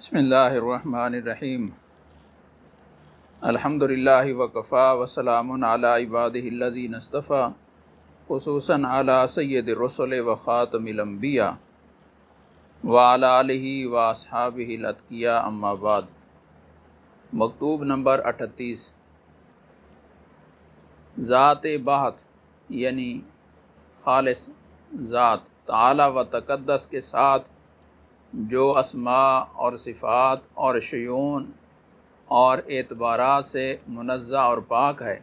بسم اللہ الرحمن الرحیم الحمدللہ وکفا وسلام علی عبادہ الذین اصطفیٰ خصوصاً علی سید الرسل وخاتم الانبیاء وعلی آلہ واصحابہ الاتقیاء اما بعد۔ مکتوب نمبر 38۔ ذات بحت یعنی خالص ذات تعالی و تقدس کے ساتھ جو اسماء اور صفات اور شیون اور اعتبارات سے منزہ اور پاک ہے،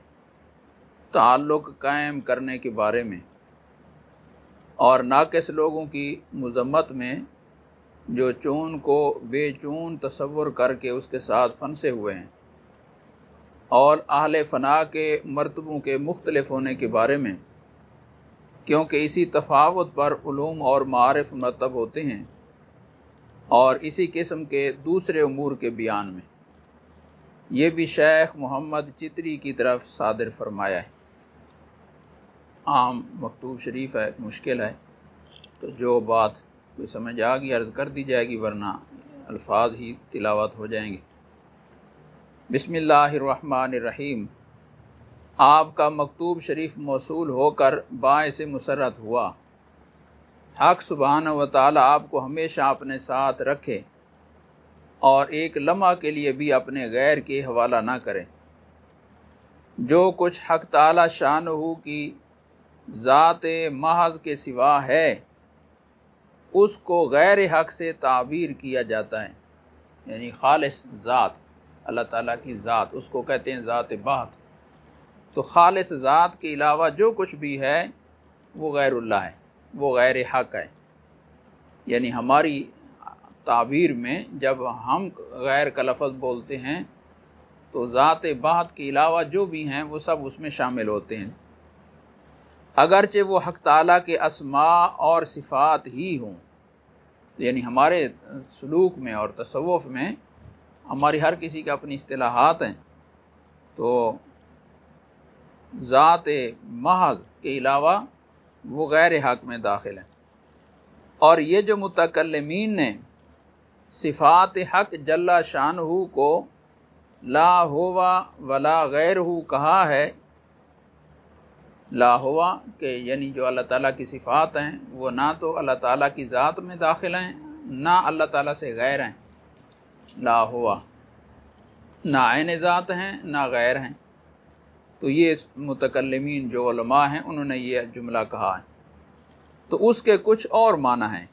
تعلق قائم کرنے کے بارے میں، اور ناقص لوگوں کی مذمت میں جو چون کو بے چون تصور کر کے اس کے ساتھ پھنسے ہوئے ہیں، اور اہل فنا کے مرتبوں کے مختلف ہونے کے بارے میں، کیونکہ اسی تفاوت پر علوم اور معارف مرتب ہوتے ہیں، اور اسی قسم کے دوسرے امور کے بیان میں، یہ بھی شیخ محمد چتری کی طرف صادر فرمایا ہے۔ عام مکتوب شریف ہے، مشکل ہے، تو جو بات کوئی سمجھ آ گئی عرض کر دی جائے گی، ورنہ الفاظ ہی تلاوت ہو جائیں گے۔ بسم اللہ الرحمن الرحیم۔ آپ کا مکتوب شریف موصول ہو کر باعث مسرت ہوا۔ حق سبحانہ و تعالی آپ کو ہمیشہ اپنے ساتھ رکھے اور ایک لمحہ کے لیے بھی اپنے غیر کے حوالہ نہ کرے۔ جو کچھ حق تعالی شانہ کی ذات محض کے سوا ہے، اس کو غیر حق سے تعبیر کیا جاتا ہے، یعنی خالص ذات اللہ تعالیٰ کی ذات، اس کو کہتے ہیں ذات بحت۔ تو خالص ذات کے علاوہ جو کچھ بھی ہے وہ غیر اللہ ہے، وہ غیر حق ہے۔ یعنی ہماری تعبیر میں جب ہم غیر کا لفظ بولتے ہیں تو ذات بحت کے علاوہ جو بھی ہیں وہ سب اس میں شامل ہوتے ہیں، اگرچہ وہ حق تعالیٰ کے اسماء اور صفات ہی ہوں۔ یعنی ہمارے سلوک میں اور تصوف میں ہماری ہر کسی کے اپنی اصطلاحات ہیں، تو ذات محض کے علاوہ وہ غیر حق میں داخل ہیں۔ اور یہ جو متکلمین نے صفات حق جل شانہ کو لا ہوا ولا غیرہ کہا ہے، لا ہوا کہ یعنی جو اللہ تعالیٰ کی صفات ہیں وہ نہ تو اللہ تعالیٰ کی ذات میں داخل ہیں نہ اللہ تعالیٰ سے غیر ہیں، لا ہوا نہ عین ذات ہیں نہ غیر ہیں۔ تو یہ متکلمین جو علماء ہیں انہوں نے یہ جملہ کہا ہے۔ تو اس کے کچھ اور معنی ہیں،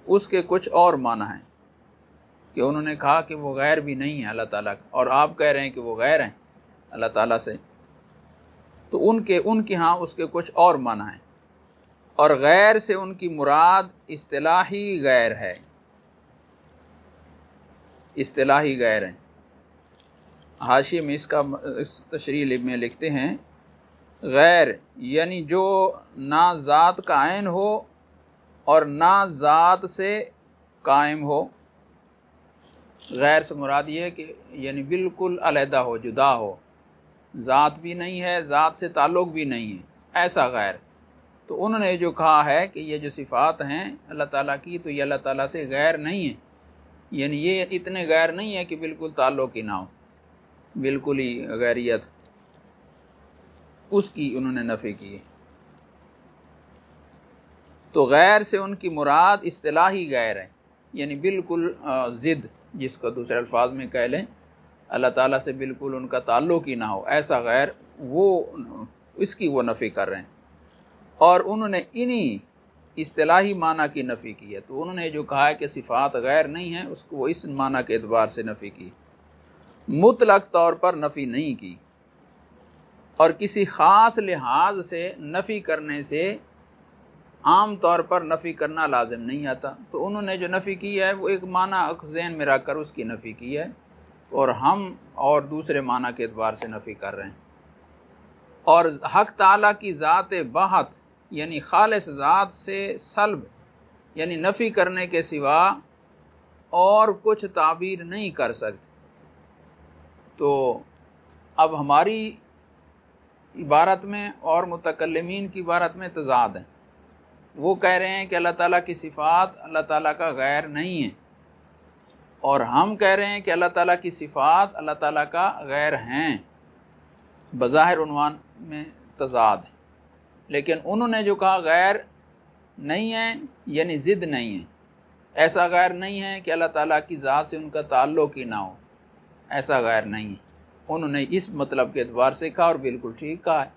اس کے کچھ اور معنی ہیں کہ انہوں نے کہا کہ وہ غیر بھی نہیں ہے اللہ تعالیٰ کا، اور آپ کہہ رہے ہیں کہ وہ غیر ہیں اللہ تعالیٰ سے، تو ان کے ہاں اس کے کچھ اور معنی ہیں۔ اور غیر سے ان کی مراد اصطلاحی غیر ہے، اصطلاحی غیر ہے۔ حاشیے میں اس تشریح میں لکھتے ہیں، غیر یعنی جو نہ ذات کا عین ہو اور نہ ذات سے قائم ہو۔ غیر سے مراد یہ ہے کہ یعنی بالکل علیحدہ ہو، جدا ہو، ذات بھی نہیں ہے، ذات سے تعلق بھی نہیں ہے، ایسا غیر۔ تو انہوں نے جو کہا ہے کہ یہ جو صفات ہیں اللہ تعالیٰ کی، تو یہ اللہ تعالیٰ سے غیر نہیں ہے، یعنی یہ اتنے غیر نہیں ہے کہ بالکل تعلق ہی نہ ہو، بالکل ہی غیریت، اس کی انہوں نے نفی کی ہے۔ تو غیر سے ان کی مراد اصطلاحی غیر ہے، یعنی بالکل ضد، جس کو دوسرے الفاظ میں کہہ لیں اللہ تعالیٰ سے بالکل ان کا تعلق ہی نہ ہو، ایسا غیر، وہ اس کی وہ نفی کر رہے ہیں۔ اور انہوں نے انہی اصطلاحی معنی کی نفی کی ہے۔ تو انہوں نے جو کہا ہے کہ صفات غیر نہیں ہیں، اس کو اس معنی کے اعتبار سے نفی کی، مطلق طور پر نفی نہیں کی، اور کسی خاص لحاظ سے نفی کرنے سے عام طور پر نفی کرنا لازم نہیں آتا۔ تو انہوں نے جو نفی کی ہے وہ ایک معنی ذہن میں رکھ کر اس کی نفی کی ہے، اور ہم اور دوسرے معنی کے اعتبار سے نفی کر رہے ہیں۔ اور حق تعالیٰ کی ذات بحت یعنی خالص ذات سے سلب یعنی نفی کرنے کے سوا اور کچھ تعبیر نہیں کر سکتے۔ تو اب ہماری عبارت میں اور متکلمین کی عبارت میں تضاد ہے۔ وہ کہہ رہے ہیں کہ اللہ تعالیٰ کی صفات اللہ تعالیٰ کا غیر نہیں ہے، اور ہم کہہ رہے ہیں کہ اللہ تعالیٰ کی صفات اللہ تعالیٰ کا غیر ہیں۔ بظاہر عنوان میں تضاد ہے، لیکن انہوں نے جو کہا غیر نہیں ہے یعنی ضد نہیں ہے، ایسا غیر نہیں ہے کہ اللہ تعالیٰ کی ذات سے ان کا تعلق ہی نہ ہو، ایسا غیر نہیں ہے۔ انہوں نے اس مطلب کے اعتبار سے کہا اور بالکل ٹھیک کہا ہے۔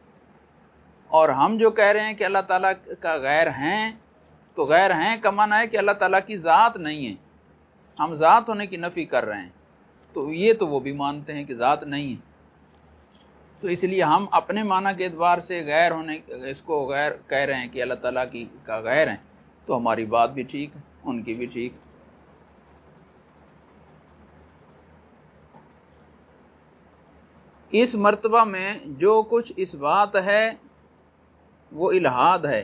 اور ہم جو کہہ رہے ہیں کہ اللہ تعالیٰ کا غیر ہیں، تو غیر ہیں کا معنی ہے کہ اللہ تعالیٰ کی ذات نہیں ہے، ہم ذات ہونے کی نفی کر رہے ہیں، تو یہ تو وہ بھی مانتے ہیں کہ ذات نہیں ہے، تو اس لیے ہم اپنے معنی کے اعتبار سے غیر ہونے اس کو غیر کہہ رہے ہیں کہ اللہ تعالیٰ کا غیر ہیں، تو ہماری بات بھی ٹھیک ہے، ان کی بھی ٹھیک ہے۔ اس مرتبہ میں جو کچھ اس بات ہے وہ الہاد ہے،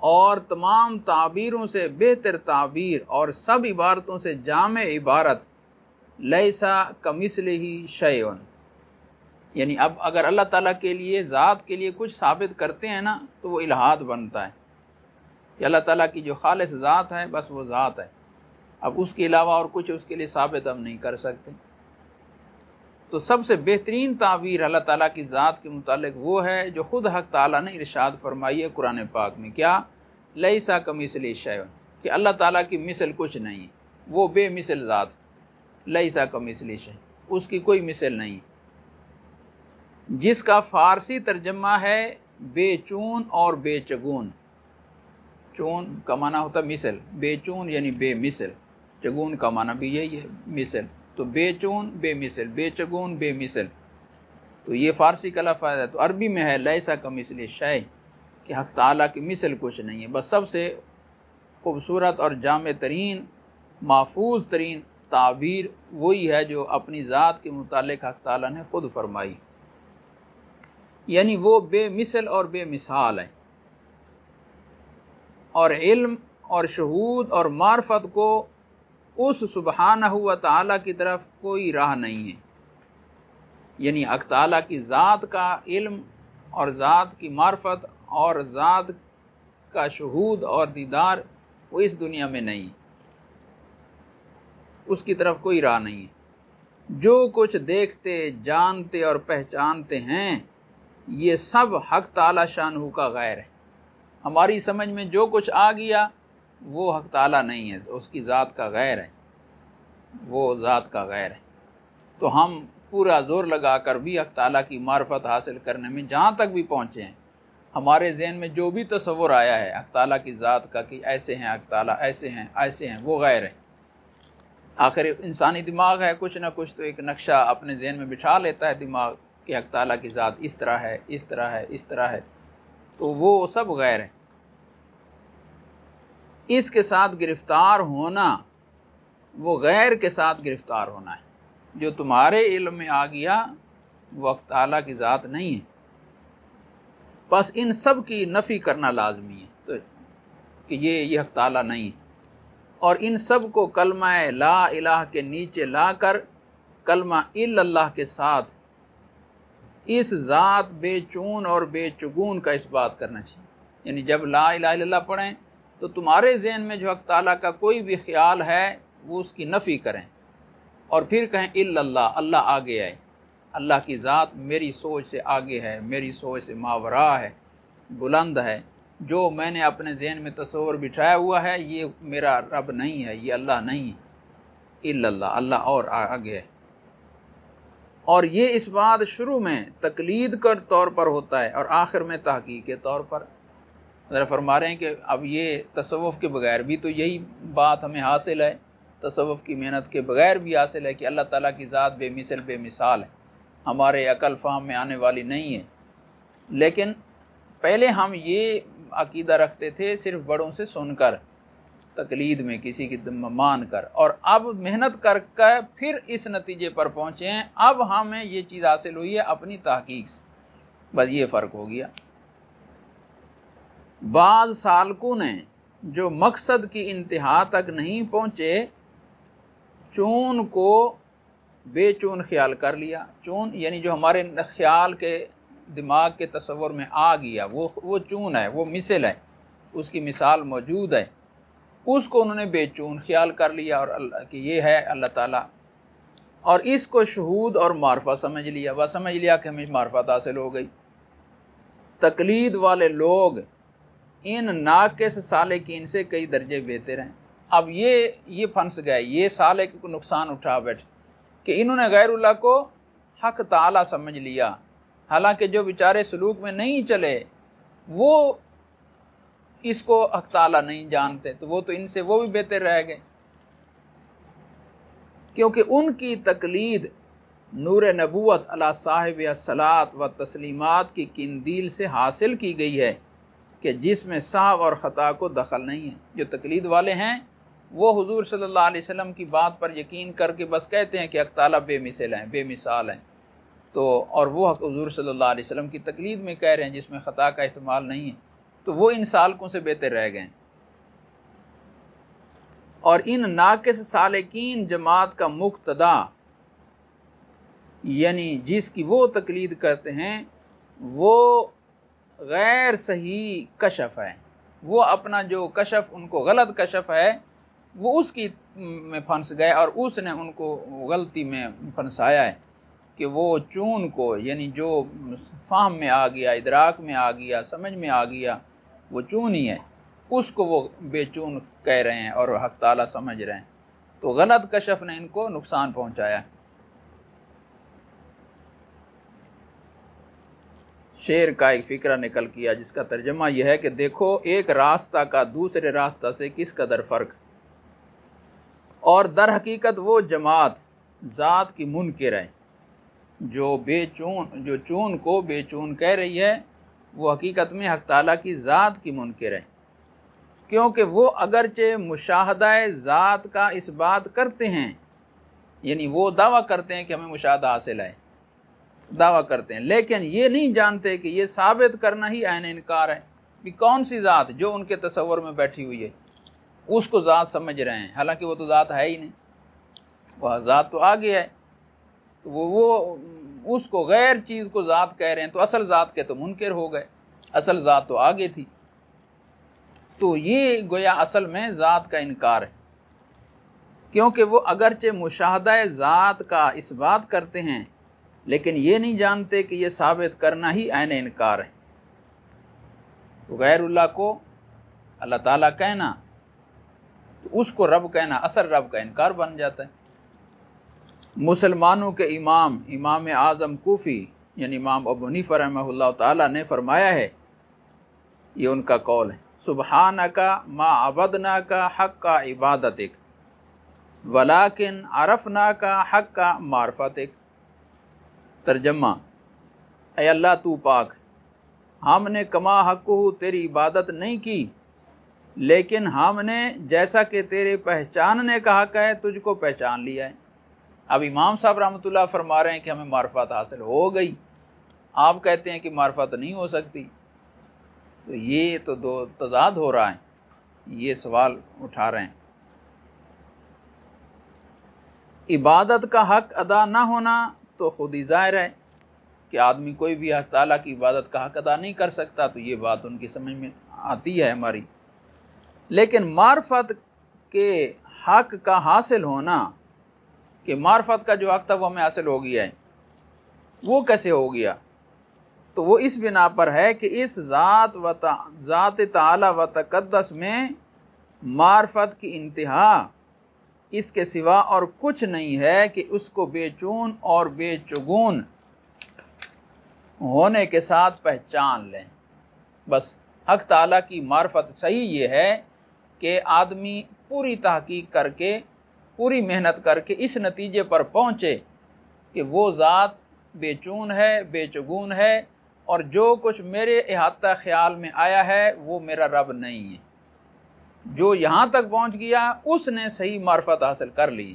اور تمام تعبیروں سے بہتر تعبیر اور سب عبارتوں سے جامع عبارت لیسا کمثلہ شیء، یعنی اب اگر اللہ تعالیٰ کے لیے ذات کے لیے کچھ ثابت کرتے ہیں نا تو وہ الہاد بنتا ہے کہ اللہ تعالیٰ کی جو خالص ذات ہے بس وہ ذات ہے، اب اس کے علاوہ اور کچھ اس کے لیے ثابت ہم نہیں کر سکتے۔ تو سب سے بہترین تعبیر اللہ تعالیٰ کی ذات کے متعلق وہ ہے جو خود حق تعالیٰ نے ارشاد فرمائی ہے قرآن پاک میں، کیا؟ لیسا کمثلہ شیء، کہ اللہ تعالیٰ کی مثل کچھ نہیں ہے، وہ بے مثل ذات، لیسا کمثلہ شیء، اس کی کوئی مثل نہیں، جس کا فارسی ترجمہ ہے بے چون اور بے چگون۔ چون کا معنی ہوتا مثل، بے چون یعنی بے مثل، چگون کا معنی بھی یہی ہے مثل، تو بے چون بے مثل، بے چگون بے مثل، تو یہ فارسی کا لفظ ہے۔ تو عربی میں ہے لیسا کمثلہ شیء، کہ حق تعالیٰ کی مثل کچھ نہیں ہے۔ بس سب سے خوبصورت اور جامع ترین محفوظ ترین تعبیر وہی ہے جو اپنی ذات کے متعلق حق تعالیٰ نے خود فرمائی، یعنی وہ بے مثل اور بے مثال ہے، اور علم اور شہود اور معرفت کو اس سبحانہ و تعالیٰ کی طرف کوئی راہ نہیں ہے، یعنی حق تعالیٰ کی ذات کا علم اور ذات کی معرفت اور ذات کا شہود اور دیدار وہ اس دنیا میں نہیں، اس کی طرف کوئی راہ نہیں ہے۔ جو کچھ دیکھتے جانتے اور پہچانتے ہیں یہ سب حق تعالیٰ شانہ کا غیر ہے، ہماری سمجھ میں جو کچھ آ گیا وہ حق تعالیٰ نہیں ہے، اس کی ذات کا غیر ہے، وہ ذات کا غیر ہے۔ تو ہم پورا زور لگا کر بھی حق تعالیٰ کی معرفت حاصل کرنے میں جہاں تک بھی پہنچے ہیں، ہمارے ذہن میں جو بھی تصور آیا ہے حق تعالیٰ کی ذات کا کہ ایسے ہیں حق تعالیٰ، ایسے ہیں ایسے ہیں، وہ غیر ہے۔ آخر انسانی دماغ ہے، کچھ نہ کچھ تو ایک نقشہ اپنے ذہن میں بٹھا لیتا ہے دماغ کہ حق تعالیٰ کی ذات اس طرح ہے، اس طرح ہے، اس طرح ہے، تو وہ سب غیر ہے۔ اس کے ساتھ گرفتار ہونا وہ غیر کے ساتھ گرفتار ہونا ہے، جو تمہارے علم میں آ گیا وہ حق تعالیٰ کی ذات نہیں ہے، بس ان سب کی نفی کرنا لازمی ہے، تو کہ یہ حق تعالیٰ نہیں ہے، اور ان سب کو کلمہ لا الہ کے نیچے لا کر کلمہ الا اللہ کے ساتھ اس ذات بے چون اور بے چگون کا اس بات کرنا چاہیے، یعنی جب لا الہ الا اللہ پڑھیں تو تمہارے ذہن میں جو حق تعالیٰ کا کوئی بھی خیال ہے وہ اس کی نفی کریں، اور پھر کہیں الا اللہ، اللہ آگے ہے، اللہ کی ذات میری سوچ سے آگے ہے، میری سوچ سے ماوراء ہے، بلند ہے، جو میں نے اپنے ذہن میں تصور بٹھایا ہوا ہے یہ میرا رب نہیں ہے، یہ اللہ نہیں ہے، الا اللہ، اللہ اور آگے ہے۔ اور یہ اس بات شروع میں تقلید کے طور پر ہوتا ہے اور آخر میں تحقیق کے طور پر۔ ذرا فرما رہے ہیں کہ اب یہ تصوف کے بغیر بھی تو یہی بات ہمیں حاصل ہے، تصوف کی محنت کے بغیر بھی حاصل ہے کہ اللہ تعالیٰ کی ذات بے مثل بے مثال ہے، ہمارے عقل فہم میں آنے والی نہیں ہے۔ لیکن پہلے ہم یہ عقیدہ رکھتے تھے صرف بڑوں سے سن کر، تقلید میں کسی کی مان کر، اور اب محنت کر کے پھر اس نتیجے پر پہنچے ہیں، اب ہمیں یہ چیز حاصل ہوئی ہے اپنی تحقیق سے، بس یہ فرق ہو گیا۔ بعض سالکوں نے جو مقصد کی انتہا تک نہیں پہنچے چون کو بے چون خیال کر لیا، چون یعنی جو ہمارے خیال کے دماغ کے تصور میں آ گیا وہ چون ہے، وہ مثل ہے، اس کی مثال موجود ہے، اس کو انہوں نے بے چون خیال کر لیا اور کہ یہ ہے اللہ تعالیٰ، اور اس کو شہود اور معرفت سمجھ لیا، بس سمجھ لیا کہ ہمیں معرفت حاصل ہو گئی۔ تقلید والے لوگ ان ناقص سالکین سے کئی درجے بہتر ہیں۔ اب یہ پھنس گئے، یہ سالک کو نقصان اٹھا بیٹھے کہ انہوں نے غیر اللہ کو حق تعالی سمجھ لیا، حالانکہ جو بیچارے سلوک میں نہیں چلے وہ اس کو حق تعالی نہیں جانتے، تو وہ تو ان سے وہ بھی بہتر رہ گئے، کیونکہ ان کی تقلید نور نبوت علی صاحب الصلاۃ و تسلیمات کی قندیل سے حاصل کی گئی ہے کہ جس میں سہو اور خطا کو دخل نہیں ہے۔ جو تقلید والے ہیں وہ حضور صلی اللہ علیہ وسلم کی بات پر یقین کر کے بس کہتے ہیں کہ حق تعالیٰ بے مثل ہیں، بے مثال ہیں، تو اور وہ حضور صلی اللہ علیہ وسلم کی تقلید میں کہہ رہے ہیں جس میں خطا کا احتمال نہیں ہے، تو وہ ان سالکوں سے بہتر رہ گئے۔ اور ان ناقص سالکین جماعت کا مقتدا، یعنی جس کی وہ تقلید کرتے ہیں، وہ غیر صحیح کشف ہے، وہ اپنا جو کشف ان کو غلط کشف ہے وہ اس کی میں پھنس گئے، اور اس نے ان کو غلطی میں پھنسایا ہے کہ وہ چون کو، یعنی جو فہم میں آ گیا، ادراک میں آ گیا، سمجھ میں آ گیا، وہ چون ہی ہے، اس کو وہ بے چون کہہ رہے ہیں اور حق تعالیٰ سمجھ رہے ہیں، تو غلط کشف نے ان کو نقصان پہنچایا۔ شعر کا ایک فقرہ نکل کیا جس کا ترجمہ یہ ہے کہ دیکھو ایک راستہ کا دوسرے راستہ سے کس قدر فرق، اور در حقیقت وہ جماعت ذات کی منکر ہے جو چون کو بے چون کہہ رہی ہے، وہ حقیقت میں حق تعالیٰ کی ذات کی منکر ہے، کیونکہ وہ اگرچہ مشاہدہ ذات کا اس بات کرتے ہیں، یعنی وہ دعویٰ کرتے ہیں کہ ہمیں مشاہدہ حاصل ہے، دعویٰ کرتے ہیں، لیکن یہ نہیں جانتے کہ یہ ثابت کرنا ہی عین انکار ہے۔ کہ کون سی ذات جو ان کے تصور میں بیٹھی ہوئی ہے اس کو ذات سمجھ رہے ہیں، حالانکہ وہ تو ذات ہے ہی نہیں، وہ ذات تو آگے ہے، تو وہ اس کو غیر چیز کو ذات کہہ رہے ہیں، تو اصل ذات کے تو منکر ہو گئے، اصل ذات تو آگے تھی، تو یہ گویا اصل میں ذات کا انکار ہے، کیونکہ وہ اگرچہ مشاہدہ ذات کا اس بات کرتے ہیں لیکن یہ نہیں جانتے کہ یہ ثابت کرنا ہی عین انکار ہے۔ تو غیر اللہ کو اللہ تعالیٰ کہنا، تو اس کو رب کہنا اصل رب کا انکار بن جاتا ہے۔ مسلمانوں کے امام اعظم کوفی یعنی امام ابو حنیفہ رحمہ اللہ تعالیٰ نے فرمایا ہے، یہ ان کا قول ہے، سبحانک ما عبدناک حق عبادتک ولیکن عرفناک حق معرفتک۔ ترجمہ، اے اللہ تو پاک، ہم نے کما حقہ تیری عبادت نہیں کی، لیکن ہم نے جیسا کہ تیرے پہچاننے کا حق ہے تجھ کو پہچان لیا ہے۔ اب امام صاحب رحمۃ اللہ فرما رہے ہیں کہ ہمیں معرفت حاصل ہو گئی، آپ کہتے ہیں کہ معرفت نہیں ہو سکتی، تو یہ تو دو تضاد ہو رہا ہے، یہ سوال اٹھا رہے ہیں۔ عبادت کا حق ادا نہ ہونا تو خود ہی ظاہر ہے کہ آدمی کوئی بھی حق تعالیٰ کی عبادت کا حق ادا نہیں کر سکتا، تو یہ بات ان کی سمجھ میں آتی ہے ہماری، لیکن معرفت کے حق کا حاصل ہونا، کہ معرفت کا جو حق تھا وہ ہمیں حاصل ہو گیا ہے، وہ کیسے ہو گیا؟ تو وہ اس بنا پر ہے کہ اس ذات تعالی و تقدس میں معرفت کی انتہا اس کے سوا اور کچھ نہیں ہے کہ اس کو بے چون اور بے چگون ہونے کے ساتھ پہچان لیں۔ بس حق تعالیٰ کی معرفت صحیح یہ ہے کہ آدمی پوری تحقیق کر کے، پوری محنت کر کے اس نتیجے پر پہنچے کہ وہ ذات بے چون ہے، بے چگون ہے، اور جو کچھ میرے احاطہ خیال میں آیا ہے وہ میرا رب نہیں ہے۔ جو یہاں تک پہنچ گیا اس نے صحیح معرفت حاصل کر لی،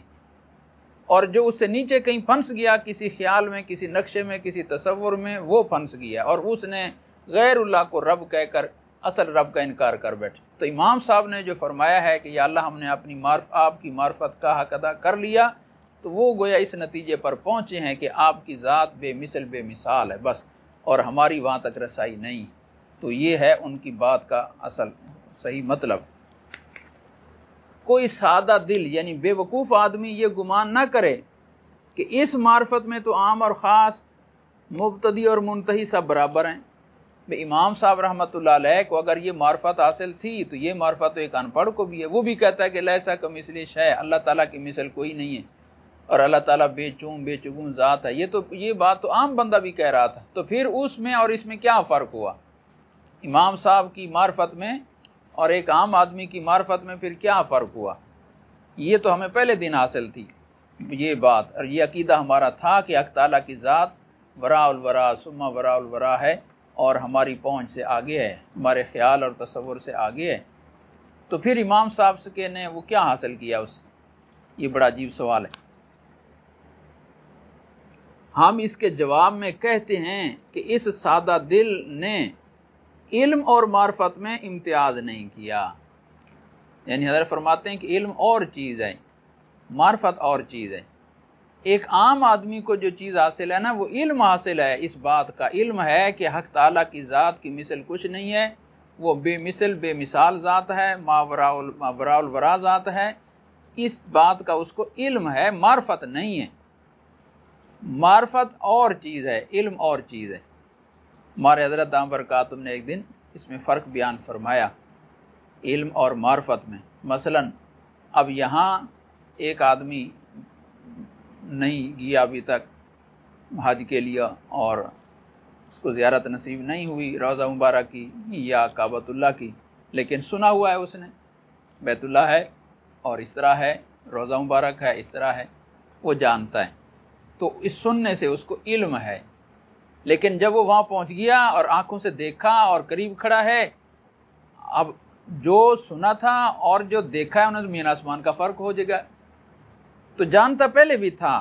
اور جو اس سے نیچے کہیں پھنس گیا کسی خیال میں، کسی نقشے میں، کسی تصور میں، وہ پھنس گیا اور اس نے غیر اللہ کو رب کہہ کر اصل رب کا انکار کر بیٹھے۔ تو امام صاحب نے جو فرمایا ہے کہ یا اللہ ہم نے آپ کی معرفت کا حق ادا کر لیا، تو وہ گویا اس نتیجے پر پہنچے ہیں کہ آپ کی ذات بے مثل بے مثال ہے بس، اور ہماری وہاں تک رسائی نہیں۔ تو یہ ہے ان کی بات کا اصل صحیح مطلب کوئی سادہ دل یعنی بے وقوف آدمی یہ گمان نہ کرے کہ اس معرفت میں تو عام اور خاص، مبتدی اور منتہی سب برابر ہیں۔ امام صاحب رحمۃ اللہ علیہ کو اگر یہ معرفت حاصل تھی تو یہ معرفت تو ایک ان پڑھ کو بھی ہے، وہ بھی کہتا ہے کہ لیسا کمثلہ شیء، اللہ تعالیٰ کی مثل کوئی نہیں ہے، اور اللہ تعالیٰ بے چون بے چگون ذات ہے۔ یہ بات تو عام بندہ بھی کہہ رہا تھا، تو پھر اس میں اور اس میں کیا فرق ہوا؟ امام صاحب کی معرفت میں اور ایک عام آدمی کی معرفت میں پھر کیا فرق ہوا؟ یہ تو ہمیں پہلے دن حاصل تھی یہ بات، اور یہ عقیدہ ہمارا تھا کہ حق تعالیٰ کی ذات وراء الورا ثم وراء الورا ہے، اور ہماری پہنچ سے آگے ہے، ہمارے خیال اور تصور سے آگے ہے۔ تو پھر امام صاحب سے نے وہ کیا حاصل کیا اس؟ یہ بڑا عجیب سوال ہے۔ ہم اس کے جواب میں کہتے ہیں کہ اس سادہ دل نے علم اور معرفت میں امتیاز نہیں کیا، یعنی حضرت فرماتے ہیں کہ علم اور چیز ہے، معرفت اور چیز ہے۔ ایک عام آدمی کو جو چیز حاصل ہے نا، وہ علم حاصل ہے، اس بات کا علم ہے کہ حق تعالیٰ کی ذات کی مثل کچھ نہیں ہے، وہ بے مثل بے مثال ذات ہے، ما وراء الورا ذات ہے، اس بات کا اس کو علم ہے، معرفت نہیں ہے۔ معرفت اور چیز ہے، علم اور چیز ہے۔ ہمارے حضرت دام برکاتہم نے ایک دن اس میں فرق بیان فرمایا علم اور معرفت میں۔ مثلا اب یہاں ایک آدمی نہیں گیا ابھی تک حج کے لیے، اور اس کو زیارت نصیب نہیں ہوئی روضہ مبارک کی یا کعبۃ اللہ کی، لیکن سنا ہوا ہے اس نے بیت اللہ ہے اور اس طرح ہے، روضہ مبارک ہے اس طرح ہے، وہ جانتا ہے، تو اس سننے سے اس کو علم ہے۔ لیکن جب وہ وہاں پہنچ گیا اور آنکھوں سے دیکھا اور قریب کھڑا ہے، اب جو سنا تھا اور جو دیکھا ہے انہیں زمین آسمان کا فرق ہو جائے گا۔ تو جانتا پہلے بھی تھا،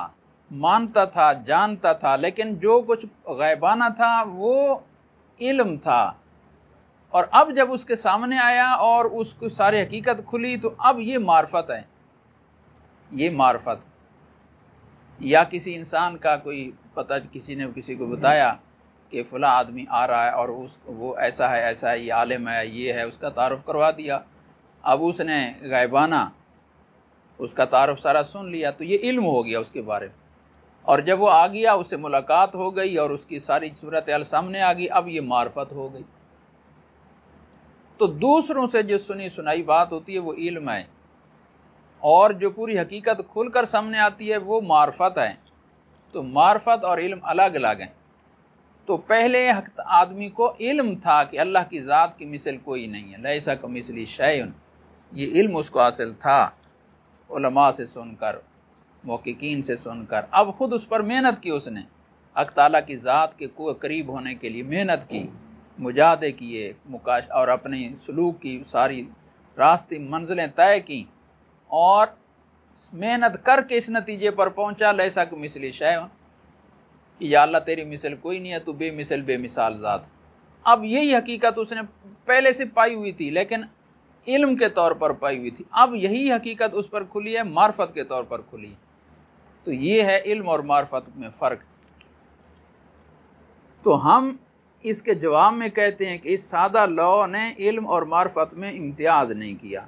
مانتا تھا، جانتا تھا، لیکن جو کچھ غیبانہ تھا وہ علم تھا، اور اب جب اس کے سامنے آیا اور اس کو ساری حقیقت کھلی تو اب یہ معرفت ہے۔ یہ معرفت یا کسی انسان کا کوئی پتہ، کسی نے کسی کو بتایا کہ فلاں آدمی آ رہا ہے اور وہ ایسا ہے ایسا ہے، یہ عالم ہے یہ ہے، اس کا تعارف کروا دیا، اب اس نے غیبانہ اس کا تعارف سارا سن لیا، تو یہ علم ہو گیا اس کے بارے میں، اور جب وہ آ گیا اس سے ملاقات ہو گئی اور اس کی ساری صورتحال سامنے آ گئی، اب یہ معرفت ہو گئی۔ تو دوسروں سے جو سنی سنائی بات ہوتی ہے وہ علم ہے، اور جو پوری حقیقت کھل کر سامنے آتی ہے وہ معرفت ہے۔ تو معرفت اور علم الگ الگ ہیں۔ تو پہلے آدمی کو علم تھا کہ اللہ کی ذات کی مثل کوئی نہیں ہے، لیسا کمثلہ شیء، یہ علم اس کو حاصل تھا علماء سے سن کر، محققین سے سن کر۔ اب خود اس پر محنت کی، اس نے حق تعالیٰ کی ذات کے قریب ہونے کے لیے محنت کی، مجاہدے کیے، اور اپنی سلوک کی ساری راستے منزلیں طے کی، اور محنت کر کے اس نتیجے پر پہنچا لیسا کمثلہ شیء، کہ یا اللہ تیری مثل کوئی نہیں ہے، تو بے مثل بے مثال ذات۔ اب یہی حقیقت اس نے پہلے سے پائی ہوئی تھی لیکن علم کے طور پر پائی ہوئی تھی، اب یہی حقیقت اس پر کھلی ہے، معرفت کے طور پر کھلی ہے۔ تو یہ ہے علم اور معرفت میں فرق۔ تو ہم اس کے جواب میں کہتے ہیں کہ اس سادہ لو نے علم اور معرفت میں امتیاز نہیں کیا۔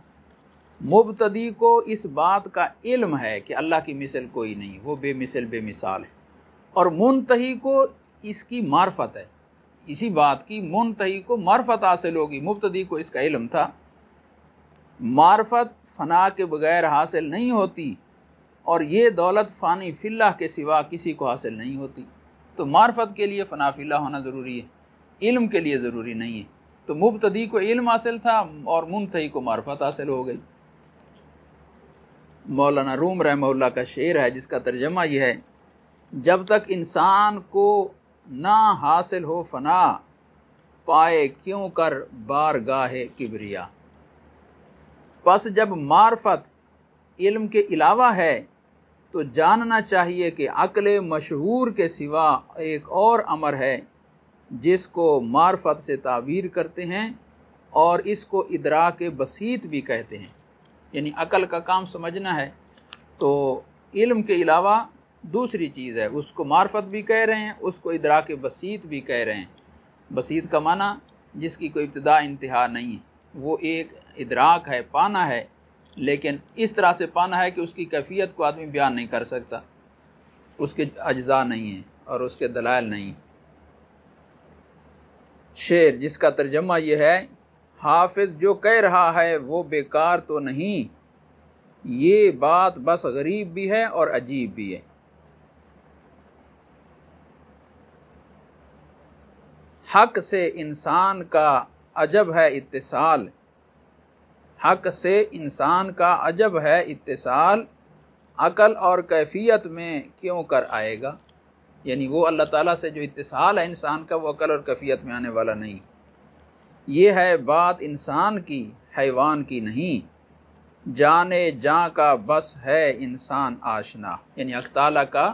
مبتدی کو اس بات کا علم ہے کہ اللہ کی مثل کوئی نہیں، وہ بے مثل بے مثال ہے، اور منتہی کو اس کی معرفت ہے، اسی بات کی منتہی کو معرفت حاصل ہوگی، مبتدی کو اس کا علم تھا۔ معرفت فنا کے بغیر حاصل نہیں ہوتی، اور یہ دولت فانی فی اللہ کے سوا کسی کو حاصل نہیں ہوتی۔ تو معرفت کے لیے فنا فی اللہ ہونا ضروری ہے، علم کے لیے ضروری نہیں ہے۔ تو مبتدی کو علم حاصل تھا اور منتہی کو معرفت حاصل ہو گئی۔ مولانا روم رحمہ اللہ کا شعر ہے جس کا ترجمہ یہ ہے: جب تک انسان کو نہ حاصل ہو فنا، پائے کیوں کر بارگاہ کبریا۔ پس جب معرفت علم کے علاوہ ہے تو جاننا چاہیے کہ عقل مشہور کے سوا ایک اور امر ہے جس کو معرفت سے تعبیر کرتے ہیں، اور اس کو ادراک بسیط بھی کہتے ہیں۔ یعنی عقل کا کام سمجھنا ہے تو علم کے علاوہ دوسری چیز ہے، اس کو معرفت بھی کہہ رہے ہیں، اس کو ادراک بسیط بھی کہہ رہے ہیں۔ بسیط کا معنی جس کی کوئی ابتدا انتہا نہیں ہے، وہ ایک ادراک ہے، پانا ہے، لیکن اس طرح سے پانا ہے کہ اس کی کیفیت کو آدمی بیان نہیں کر سکتا، اس کے اجزاء نہیں ہیں اور اس کے دلائل نہیں۔ شعر جس کا ترجمہ یہ ہے، حافظ جو کہہ رہا ہے وہ بیکار تو نہیں، یہ بات بس غریب بھی ہے اور عجیب بھی ہے۔ حق سے انسان کا عجب ہے اتصال، حق سے انسان کا عجب ہے اتصال، عقل اور کیفیت میں کیوں کر آئے گا؟ یعنی وہ اللہ تعالیٰ سے جو اتصال ہے انسان کا، وہ عقل اور کیفیت میں آنے والا نہیں۔ یہ ہے بات انسان کی، حیوان کی نہیں، جانے جاں کا بس ہے انسان آشنا۔ یعنی حق تعالیٰ کا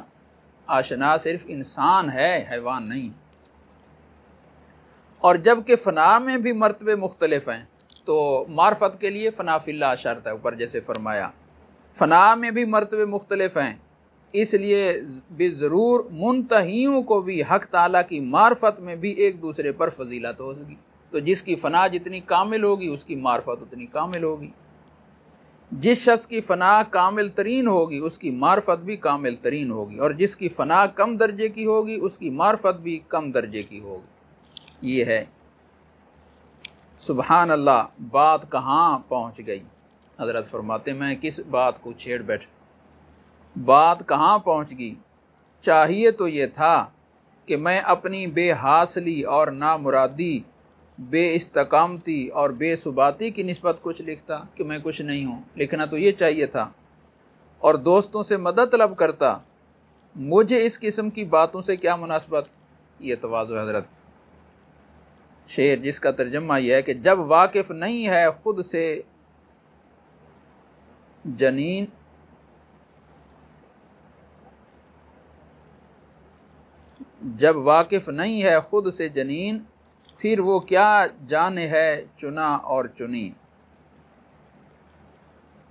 آشنا صرف انسان ہے، حیوان نہیں۔ اور جب کہ فنا میں بھی مرتبے مختلف ہیں، تو معرفت کے لیے فنا فی اللہ شرط ہے، اوپر جیسے فرمایا فنا میں بھی مرتبے مختلف ہیں، اس لیے بضرور منتہیوں کو بھی حق تعالیٰ کی معرفت میں بھی ایک دوسرے پر فضیلت ہوگی۔ تو جس کی فنا جتنی کامل ہوگی اس کی معرفت اتنی کامل ہوگی، جس شخص کی فنا کامل ترین ہوگی اس کی معرفت بھی کامل ترین ہوگی، اور جس کی فنا کم درجے کی ہوگی اس کی معرفت بھی کم درجے کی ہوگی۔ یہ ہے سبحان اللہ، بات کہاں پہنچ گئی۔ حضرت فرماتے میں کس بات کو چھیڑ بیٹھ، بات کہاں پہنچ گئی۔ چاہیے تو یہ تھا کہ میں اپنی بے حاصلی اور نامرادی، بے استقامتی اور بے ثباتی کی نسبت کچھ لکھتا کہ میں کچھ نہیں ہوں، لکھنا تو یہ چاہیے تھا، اور دوستوں سے مدد طلب کرتا۔ مجھے اس قسم کی باتوں سے کیا مناسبت؟ یہ تواضع حضرت۔ شعر جس کا ترجمہ یہ ہے کہ جب واقف نہیں ہے خود سے جنین، جب واقف نہیں ہے خود سے جنین، پھر وہ کیا جانے ہے چنا اور چنی۔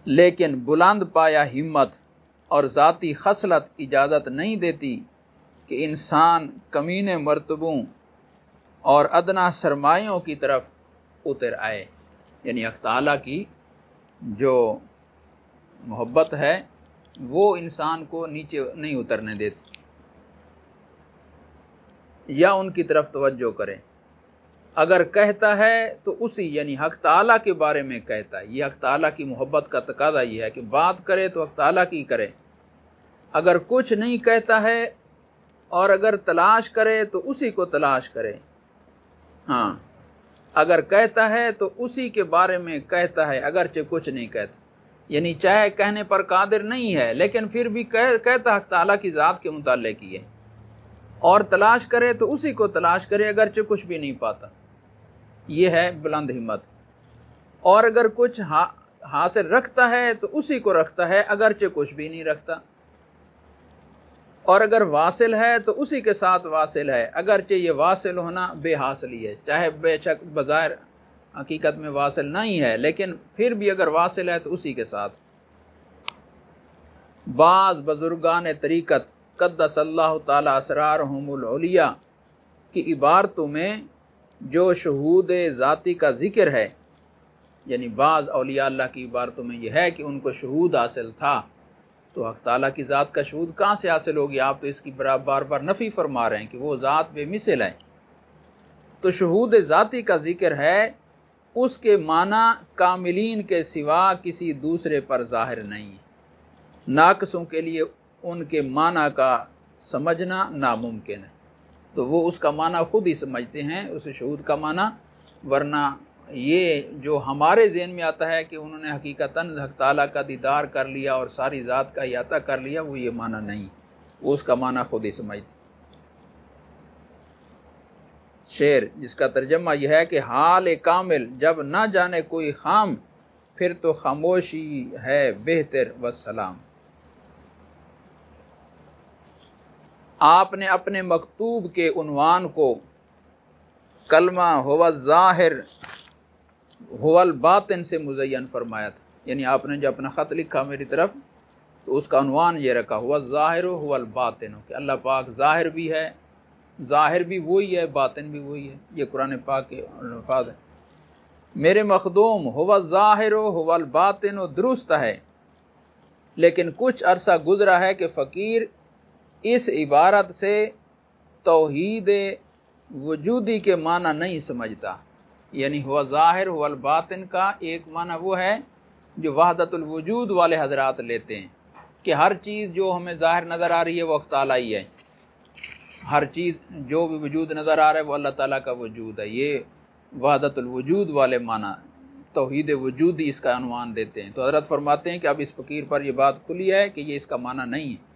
لیکن بلند پایا ہمت اور ذاتی خصلت اجازت نہیں دیتی کہ انسان کمینے مرتبوں اور ادنا سرمایوں کی طرف اتر آئے۔ یعنی حق تعالیٰ کی جو محبت ہے وہ انسان کو نیچے نہیں اترنے دیتی یا ان کی طرف توجہ کرے۔ اگر کہتا ہے تو اسی، یعنی حق تعالیٰ کے بارے میں کہتا ہے۔ یہ حق تعالیٰ کی محبت کا تقاضا یہ ہے کہ بات کرے تو حق تعالیٰ کی کرے۔ اگر کچھ نہیں کہتا ہے اور اگر تلاش کرے تو اسی کو تلاش کرے۔ ہاں، اگر کہتا ہے تو اسی کے بارے میں کہتا ہے اگرچہ کچھ نہیں کہتا، یعنی چاہے کہنے پر قادر نہیں ہے لیکن پھر بھی کہتا حق تعالیٰ کی ذات کے متعلق ہی ہے، اور تلاش کرے تو اسی کو تلاش کرے اگرچہ کچھ بھی نہیں پاتا۔ یہ ہے بلند ہمت۔ اور اگر کچھ حاصل رکھتا ہے تو اسی کو رکھتا ہے اگرچہ کچھ بھی نہیں رکھتا، اور اگر واصل ہے تو اسی کے ساتھ واصل ہے اگرچہ یہ واصل ہونا بے حاصلی ہے، چاہے بے شک بظاہر حقیقت میں واصل نہیں ہے لیکن پھر بھی اگر واصل ہے تو اسی کے ساتھ۔ بعض بزرگان طریقت قدس اللہ تعالی اسرارہم العلیٰ کی عبارتوں میں جو شہود ذاتی کا ذکر ہے، یعنی بعض اولیاء اللہ کی عبارتوں میں یہ ہے کہ ان کو شہود حاصل تھا، تو حق تعالیٰ کی ذات کا شہود کہاں سے حاصل ہوگی؟ آپ تو اس کی بار بار نفی فرما رہے ہیں کہ وہ ذات بے مثل ہے۔ تو شہود ذاتی کا ذکر ہے، اس کے معنی کاملین کے سوا کسی دوسرے پر ظاہر نہیں ہے، ناقصوں کے لیے ان کے معنی کا سمجھنا ناممکن ہے، تو وہ اس کا معنی خود ہی سمجھتے ہیں اس شہود کا معنی، ورنہ یہ جو ہمارے ذہن میں آتا ہے کہ انہوں نے حقیقتاً حق تعالیٰ کا دیدار کر لیا اور ساری ذات کا احاطہ کر لیا، وہ یہ معنی نہیں، وہ اس کا معنی خود ہی سمجھتے۔ شعر جس کا ترجمہ یہ ہے کہ حال کامل جب نہ جانے کوئی خام، پھر تو خاموشی ہے بہتر والسلام۔ آپ نے اپنے مکتوب کے عنوان کو کلمہ ہوا الظاہر هو الباطن سے مزین فرمایا تھا، یعنی آپ نے جو اپنا خط لکھا میری طرف تو اس کا عنوان یہ رکھا ہوا الظاہر هو الباطن، کہ اللہ پاک ظاہر بھی ہے، ظاہر بھی وہی ہے، باطن بھی وہی ہے۔ یہ قرآن پاک کے الفاظ ہیں۔ میرے مخدوم ہوا الظاہر ہوا الباطن درست ہے، لیکن کچھ عرصہ گزرا ہے کہ فقیر اس عبارت سے توحید وجودی کے معنی نہیں سمجھتا۔ یعنی ہوا ظاہر ہوا الباطن کا ایک معنی وہ ہے جو وحدت الوجود والے حضرات لیتے ہیں کہ ہر چیز جو ہمیں ظاہر نظر آ رہی ہے وہ حق تعالیٰ ہی ہے، ہر چیز جو بھی وجود نظر آ رہا ہے وہ اللہ تعالیٰ کا وجود ہے۔ یہ وحدت الوجود والے معنی توحید وجودی اس کا عنوان دیتے ہیں۔ تو حضرت فرماتے ہیں کہ اب اس فقیر پر یہ بات کھلی ہے کہ یہ اس کا معنی نہیں ہے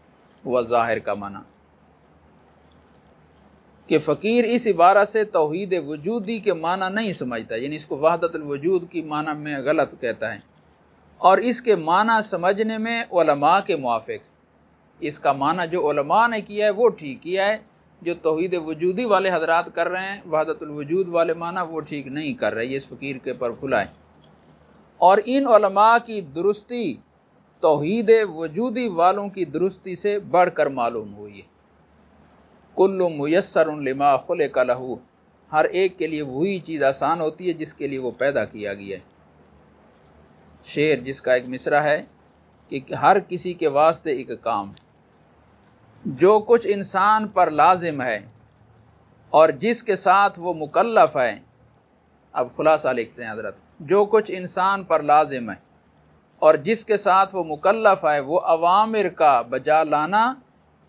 وہ ظاہر کا معنی، کہ فقیر اس عبارت سے توحید وجودی کے معنی نہیں سمجھتا، یعنی اس کو وحدت الوجود کی معنی میں غلط کہتا ہے، اور اس کے معنی سمجھنے میں علماء کے موافق، اس کا معنی جو علماء نے کیا ہے وہ ٹھیک کیا ہے، جو توحید وجودی والے حضرات کر رہے ہیں وحدت الوجود والے معنی وہ ٹھیک نہیں کر رہے، یہ اس فقیر کے پر کھلا ہے۔ اور ان علماء کی درستی توحید وجودی والوں کی درستی سے بڑھ کر معلوم ہوئی ہے۔ کل میسر لما خلق لہ، ہر ایک کے لیے وہی چیز آسان ہوتی ہے جس کے لیے وہ پیدا کیا گیا ہے۔ شعر جس کا ایک مصرع ہے کہ ہر کسی کے واسطے ایک کام ہے، جو کچھ انسان پر لازم ہے اور جس کے ساتھ وہ مکلف ہے۔ اب خلاصہ لکھتے ہیں حضرت، جو کچھ انسان پر لازم ہے اور جس کے ساتھ وہ مکلف ہے وہ اوامر کا بجا لانا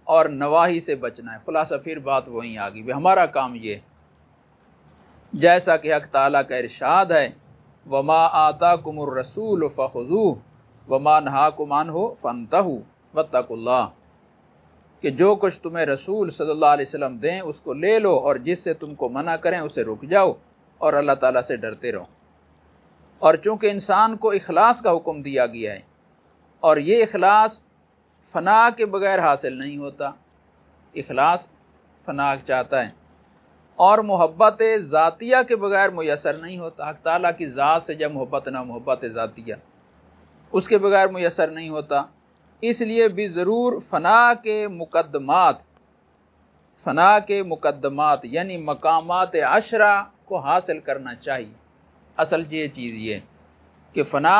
اور نواہی سے بچنا ہے۔ خلاصہ پھر بات وہیں آ گئی، ہمارا کام یہ ہے، جیسا کہ حق تعالیٰ کا ارشاد ہے وما آتاکم الرسول فخذوہ وما نہاکم عنہ فانتہوا واتقوا اللہ، کہ جو کچھ تمہیں رسول صلی اللہ علیہ وسلم دیں اس کو لے لو، اور جس سے تم کو منع کریں اسے رک جاؤ اور اللہ تعالیٰ سے ڈرتے رہو۔ اور چونکہ انسان کو اخلاص کا حکم دیا گیا ہے، اور یہ اخلاص فنا کے بغیر حاصل نہیں ہوتا، اخلاص فنا چاہتا ہے، اور محبت ذاتیہ کے بغیر میسر نہیں ہوتا۔ حق تعالیٰ کی ذات سے جب محبت نہ محبت ذاتیہ، اس کے بغیر میسر نہیں ہوتا۔ اس لیے بھی ضرور فنا کے مقدمات یعنی مقامات عشرہ کو حاصل کرنا چاہیے۔ اصل یہ چیز یہ کہ فنا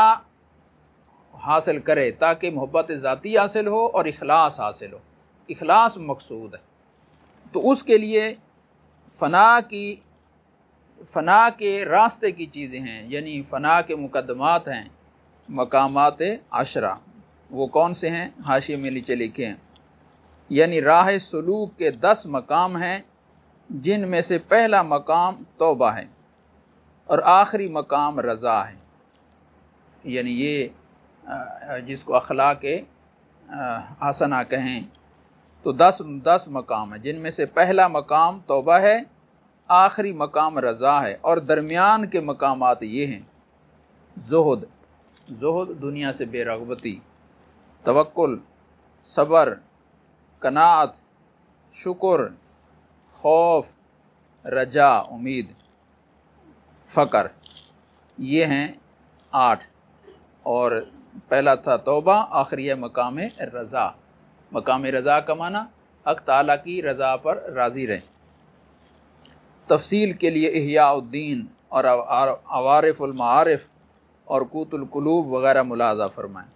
حاصل کرے تاکہ محبت ذاتی حاصل ہو اور اخلاص حاصل ہو، اخلاص مقصود ہے۔ تو اس کے لیے فنا کے راستے کی چیزیں ہیں، یعنی فنا کے مقدمات ہیں مقامات عشرہ۔ وہ کون سے ہیں؟ حاشیے میں نیچے لکھے ہیں، یعنی راہ سلوک کے 10 مقام ہیں، جن میں سے پہلا مقام توبہ ہے اور آخری مقام رضا ہے۔ یعنی یہ جس کو اخلاق حسنہ کہیں تو 10 مقام ہیں، جن میں سے پہلا مقام توبہ ہے، آخری مقام رضا ہے، اور درمیان کے مقامات یہ ہیں زہد دنیا سے بے رغبتی، توکل، صبر، قناعت، شکر، خوف، رجا امید، فقر، یہ ہیں 8۔ اور پہلا تھا توبہ، آخری ہے مقام رضا۔ مقام رضا کا معنی حق تعالیٰ کی رضا پر راضی رہیں۔ تفصیل کے لیے احیاء الدین اور عوارف المعارف اور قوت القلوب وغیرہ ملاحظہ فرمائیں۔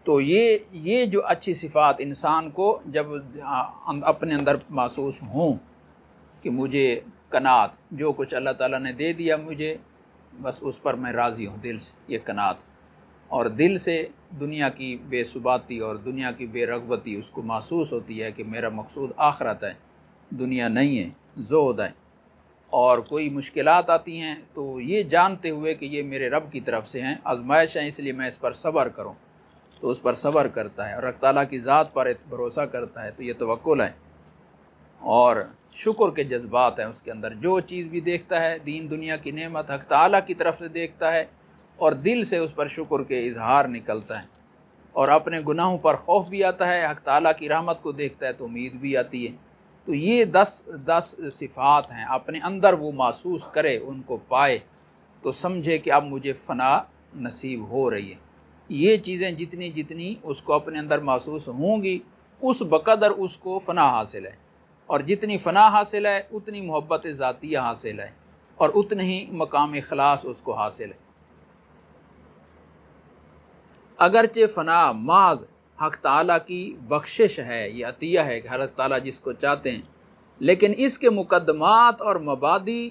تو یہ جو اچھی صفات انسان کو جب اپنے اندر محسوس ہوں کہ مجھے قناعت، جو کچھ اللہ تعالیٰ نے دے دیا مجھے بس اس پر میں راضی ہوں دل سے، یہ قناعت، اور دل سے دنیا کی بے ثباتی اور دنیا کی بے رغبتی اس کو محسوس ہوتی ہے کہ میرا مقصود آخرت ہے، دنیا نہیں ہے، زہد ہے، اور کوئی مشکلات آتی ہیں تو یہ جانتے ہوئے کہ یہ میرے رب کی طرف سے ہیں، آزمائش ہیں، اس لیے میں اس پر صبر کروں، تو اس پر صبر کرتا ہے اور اللہ تعالیٰ کی ذات پر بھروسہ کرتا ہے، تو یہ توکل ہے۔ اور شکر کے جذبات ہیں اس کے اندر، جو چیز بھی دیکھتا ہے دین دنیا کی نعمت حق تعالیٰ کی طرف سے دیکھتا ہے اور دل سے اس پر شکر کے اظہار نکلتا ہے، اور اپنے گناہوں پر خوف بھی آتا ہے، حق تعالیٰ کی رحمت کو دیکھتا ہے تو امید بھی آتی ہے۔ تو یہ 10 صفات ہیں، اپنے اندر وہ محسوس کرے، ان کو پائے تو سمجھے کہ اب مجھے فنا نصیب ہو رہی ہے۔ یہ چیزیں جتنی اس کو اپنے اندر محسوس ہوں گی اس بقدر اس کو فنا حاصل ہے، اور جتنی فنا حاصل ہے اتنی محبت ذاتیہ حاصل ہے اور اتنے ہی مقام اخلاص اس کو حاصل ہے۔ اگرچہ فنا محض حق تعالیٰ کی بخشش ہے، یہ عطیہ ہے کہ حضرت تعالیٰ جس کو چاہتے ہیں، لیکن اس کے مقدمات اور مبادی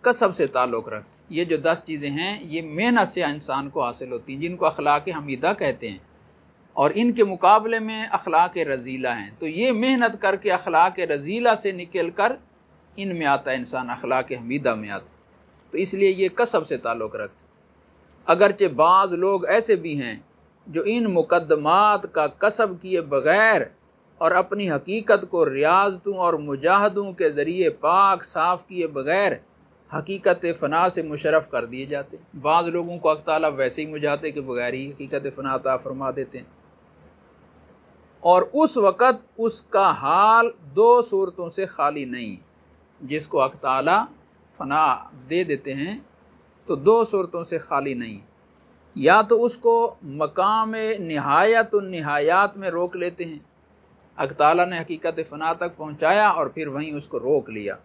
کسب سے تعلق رکھتے ہیں۔ یہ جو 10 چیزیں ہیں یہ محنت سے انسان کو حاصل ہوتی ہیں، جن کو اخلاق حمیدہ کہتے ہیں، اور ان کے مقابلے میں اخلاق رذیلہ ہیں۔ تو یہ محنت کر کے اخلاق رذیلہ سے نکل کر ان میں آتا ہے انسان، اخلاق حمیدہ میں آتا ہے، تو اس لیے یہ کسب سے تعلق رکھتے ہیں۔ اگرچہ بعض لوگ ایسے بھی ہیں جو ان مقدمات کا کسب کیے بغیر اور اپنی حقیقت کو ریاضتوں اور مجاہدوں کے ذریعے پاک صاف کیے بغیر حقیقت فنا سے مشرف کر دیے جاتے ہیں۔ بعض لوگوں کو اللہ تعالیٰ ویسے ہی مجاہدے کے بغیر ہی حقیقت فنا عطا فرما دیتے ہیں، اور اس وقت اس کا حال 2 صورتوں سے خالی نہیں۔ جس کو اللہ تعالیٰ فنا دے دیتے ہیں تو 2 صورتوں سے خالی نہیں، یا تو اس کو مقام نہایت النہایات میں روک لیتے ہیں، اللہ تعالیٰ نے حقیقت فنا تک پہنچایا اور پھر وہیں اس کو روک لیا،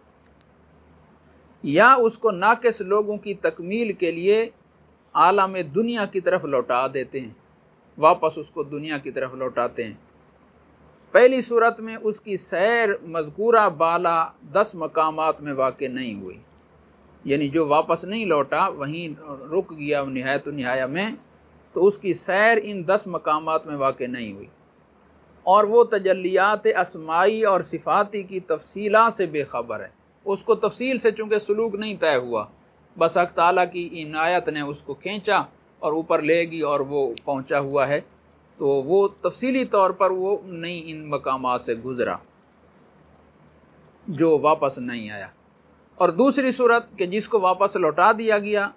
یا اس کو ناقص لوگوں کی تکمیل کے لیے عالم دنیا کی طرف لوٹا دیتے ہیں، واپس اس کو دنیا کی طرف لوٹاتے ہیں۔ پہلی صورت میں اس کی سیر مذکورہ بالا 10 مقامات میں واقع نہیں ہوئی، یعنی جو واپس نہیں لوٹا وہیں رک گیا نہایت و نہایہ میں، تو اس کی سیر ان 10 مقامات میں واقع نہیں ہوئی، اور وہ تجلیات اسمائی اور صفاتی کی تفصیلات سے بے خبر ہے۔ اس کو تفصیل سے چونکہ سلوک نہیں طے ہوا، بس حق تعالیٰ کی عنایت نے اس کو کھینچا اور اوپر لے گی اور وہ پہنچا ہوا ہے، تو وہ تفصیلی طور پر وہ نہیں ان مقامات سے گزرا جو واپس نہیں آیا۔ اور دوسری صورت کہ جس کو واپس لوٹا دیا گیا،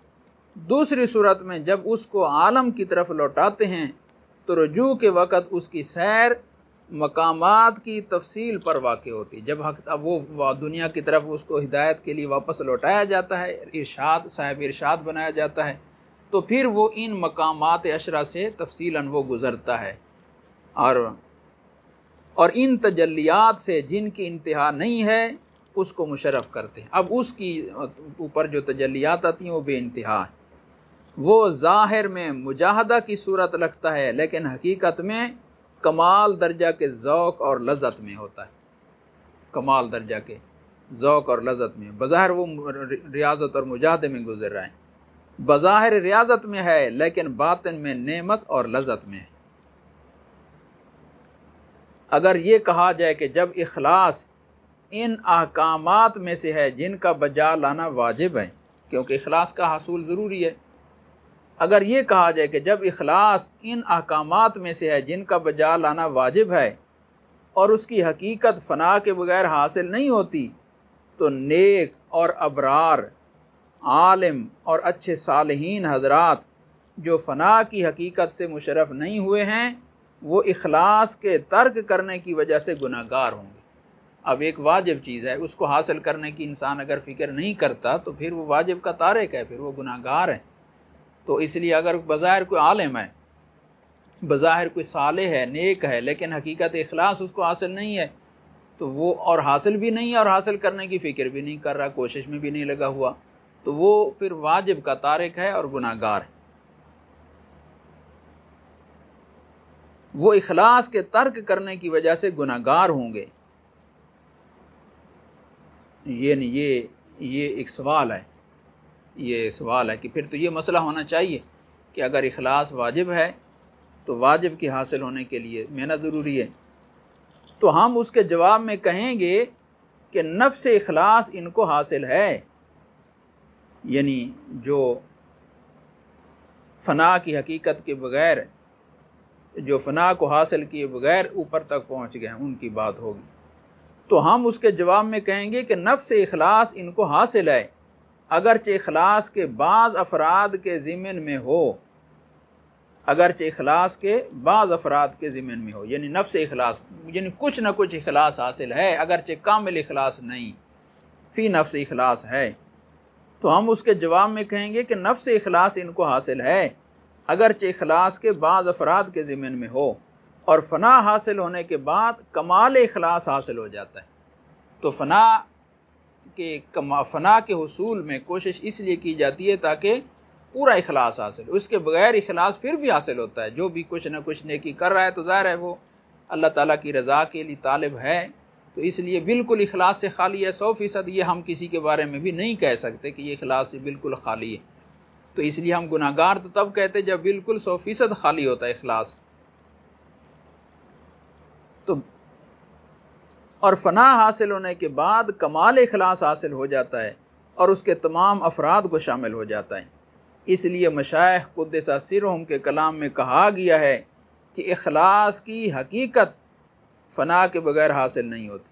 دوسری صورت میں جب اس کو عالم کی طرف لوٹاتے ہیں تو رجوع کے وقت اس کی سیر مقامات کی تفصیل پر واقع ہوتی، جب اب وہ دنیا کی طرف اس کو ہدایت کے لیے واپس لوٹایا جاتا ہے، ارشاد صاحب ارشاد بنایا جاتا ہے، تو پھر وہ ان مقامات عشرہ سے تفصیلاً وہ گزرتا ہے، اور ان تجلیات سے جن کی انتہا نہیں ہے اس کو مشرف کرتے ہیں۔ اب اس کی اوپر جو تجلیات آتی ہیں وہ بے انتہا ہے، وہ ظاہر میں مجاہدہ کی صورت لگتا ہے لیکن حقیقت میں کمال درجہ کے ذوق اور لذت میں ہوتا ہے، کمال درجہ کے ذوق اور لذت میں۔ بظاہر وہ ریاضت اور مجاہدے میں گزر رہا ہے، بظاہر ریاضت میں ہے لیکن باطن میں نعمت اور لذت میں ہے۔ اگر یہ کہا جائے کہ جب اخلاص ان احکامات میں سے ہے جن کا بجا لانا واجب ہے، کیونکہ اخلاص کا حصول ضروری ہے، اگر یہ کہا جائے کہ جب اخلاص ان احکامات میں سے ہے جن کا بجا لانا واجب ہے اور اس کی حقیقت فنا کے بغیر حاصل نہیں ہوتی، تو نیک اور ابرار، عالم اور اچھے صالحین حضرات جو فنا کی حقیقت سے مشرف نہیں ہوئے ہیں وہ اخلاص کے ترک کرنے کی وجہ سے گناہگار ہوں گے۔ اب ایک واجب چیز ہے، اس کو حاصل کرنے کی انسان اگر فکر نہیں کرتا تو پھر وہ واجب کا تارک ہے، پھر وہ گناہگار ہے۔ تو اس لیے اگر بظاہر کوئی عالم ہے، بظاہر کوئی صالح ہے، نیک ہے، لیکن حقیقت اخلاص اس کو حاصل نہیں ہے، تو وہ اور حاصل بھی نہیں ہے اور حاصل کرنے کی فکر بھی نہیں کر رہا، کوشش میں بھی نہیں لگا ہوا، تو وہ پھر واجب کا تارک ہے اور گناہگار ہے۔ وہ اخلاص کے ترک کرنے کی وجہ سے گناہگار ہوں گے۔ یہ ایک سوال ہے، یہ سوال ہے کہ پھر تو یہ مسئلہ ہونا چاہیے کہ اگر اخلاص واجب ہے تو واجب کے حاصل ہونے کے لیے محنت ضروری ہے، تو ہم اس کے جواب میں کہیں گے کہ نفس اخلاص ان کو حاصل ہے، یعنی جو فنا کی حقیقت کے بغیر، جو فنا کو حاصل کیے بغیر اوپر تک پہنچ گئے ہیں ان کی بات ہوگی۔ تو ہم اس کے جواب میں کہیں گے کہ نفس اخلاص ان کو حاصل ہے، اگرچہ اخلاص کے بعض افراد کے ضمن میں ہو، اگرچہ اخلاص کے بعض افراد کے ضمن میں ہو، یعنی نفس اخلاص، یعنی کچھ نہ کچھ اخلاص حاصل ہے، اگرچہ کامل اخلاص نہیں، فی نفس اخلاص ہے۔ تو ہم اس کے جواب میں کہیں گے کہ نفس اخلاص ان کو حاصل ہے، اگرچہ اخلاص کے بعض افراد کے ضمن میں ہو، اور فنا حاصل ہونے کے بعد کمال اخلاص حاصل ہو جاتا ہے۔ تو فنا کے حصول میں کوشش اس لیے کی جاتی ہے تاکہ پورا اخلاص حاصل ہو۔ اس کے بغیر اخلاص پھر بھی حاصل ہوتا ہے، جو بھی کچھ نہ کچھ نیکی کر رہا ہے تو ظاہر ہے وہ اللہ تعالیٰ کی رضا کے لیے طالب ہے، تو اس لیے بالکل اخلاص سے خالی ہے 100%، یہ ہم کسی کے بارے میں بھی نہیں کہہ سکتے کہ یہ اخلاص سے بالکل خالی ہے۔ تو اس لیے ہم گناہگار تو تب کہتے جب بالکل 100% خالی ہوتا ہے اخلاص۔ تو اور فنا حاصل ہونے کے بعد کمال اخلاص حاصل ہو جاتا ہے اور اس کے تمام افراد کو شامل ہو جاتا ہے۔ اس لیے مشائخ قدس سرہم کے کلام میں کہا گیا ہے کہ اخلاص کی حقیقت فنا کے بغیر حاصل نہیں ہوتی،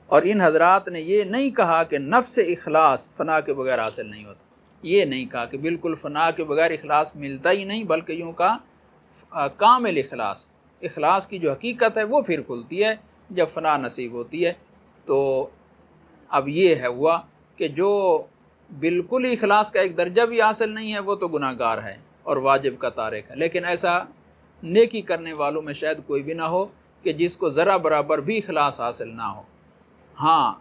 اور ان حضرات نے یہ نہیں کہا کہ نفس اخلاص فنا کے بغیر حاصل نہیں ہوتا، یہ نہیں کہا کہ بالکل فنا کے بغیر اخلاص ملتا ہی نہیں، بلکہ یوں کہا کامل اخلاص، اخلاص کی جو حقیقت ہے وہ پھر کھلتی ہے جب فنا نصیب ہوتی ہے۔ تو اب یہ ہے ہوا کہ جو بالکل ہی اخلاص کا ایک درجہ بھی حاصل نہیں ہے وہ تو گناہگار ہے اور واجب کا تارک ہے، لیکن ایسا نیکی کرنے والوں میں شاید کوئی بھی نہ ہو کہ جس کو ذرا برابر بھی اخلاص حاصل نہ ہو۔ ہاں،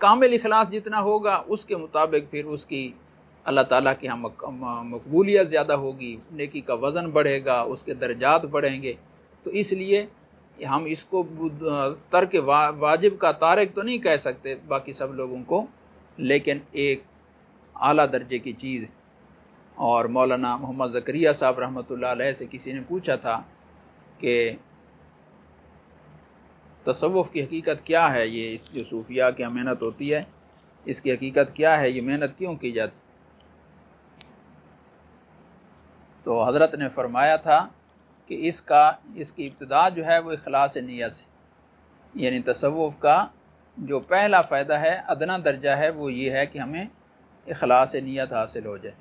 کامل اخلاص جتنا ہوگا اس کے مطابق پھر اس کی اللہ تعالیٰ کی مقبولیت زیادہ ہوگی، نیکی کا وزن بڑھے گا، اس کے درجات بڑھیں گے۔ تو اس لیے ہم اس کو ترک واجب کا تارک تو نہیں کہہ سکتے باقی سب لوگوں کو، لیکن ایک اعلیٰ درجے کی چیز۔ اور مولانا محمد زکریا صاحب رحمۃ اللہ علیہ سے کسی نے پوچھا تھا کہ تصوف کی حقیقت کیا ہے، یہ جو صوفیاء کی محنت ہوتی ہے اس کی حقیقت کیا ہے، یہ محنت کیوں کی جاتی؟ تو حضرت نے فرمایا تھا کہ اس کی ابتدا جو ہے وہ اخلاص نیت سے، یعنی تصوف کا جو پہلا فائدہ ہے، ادنا درجہ ہے، وہ یہ ہے کہ ہمیں اخلاص نیت حاصل ہو جائے،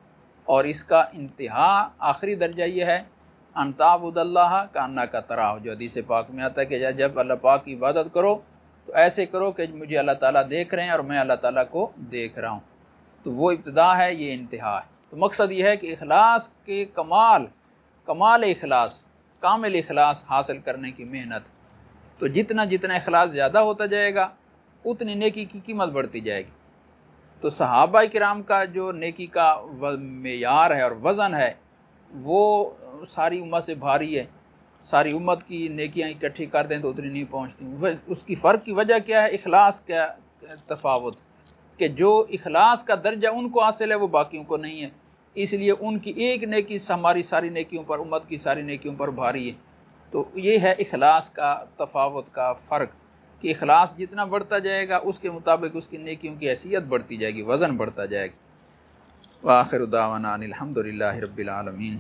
اور اس کا انتہا آخری درجہ یہ ہے ان تعبد اللہ کانک تراہ، جو حدیث پاک میں آتا ہے کہ جب اللہ پاک کی عبادت کرو تو ایسے کرو کہ مجھے اللہ تعالیٰ دیکھ رہے ہیں اور میں اللہ تعالیٰ کو دیکھ رہا ہوں۔ تو وہ ابتدا ہے، یہ انتہا ہے۔ تو مقصد یہ ہے کہ اخلاص کے کمال اخلاص، کامل اخلاص حاصل کرنے کی محنت، تو جتنا اخلاص زیادہ ہوتا جائے گا اتنی نیکی کی قیمت بڑھتی جائے گی۔ تو صحابہ کرام کا جو نیکی کا معیار ہے اور وزن ہے وہ ساری امت سے بھاری ہے، ساری امت کی نیکیاں اکٹھی کر دیں تو اتنی نہیں پہنچتی۔ اس کی فرق کی وجہ کیا ہے؟ اخلاص کا تفاوت، کہ جو اخلاص کا درجہ ان کو حاصل ہے وہ باقیوں کو نہیں ہے، اس لیے ان کی ایک نیکی ہماری ساری نیکیوں پر، امت کی ساری نیکیوں پر بھاری ہے۔ تو یہ ہے اخلاص کا تفاوت کا فرق، کہ اخلاص جتنا بڑھتا جائے گا اس کے مطابق اس کی نیکیوں کی حیثیت بڑھتی جائے گی، وزن بڑھتا جائے گا۔ وآخر دعوانا ان الحمد للہ رب العالمین۔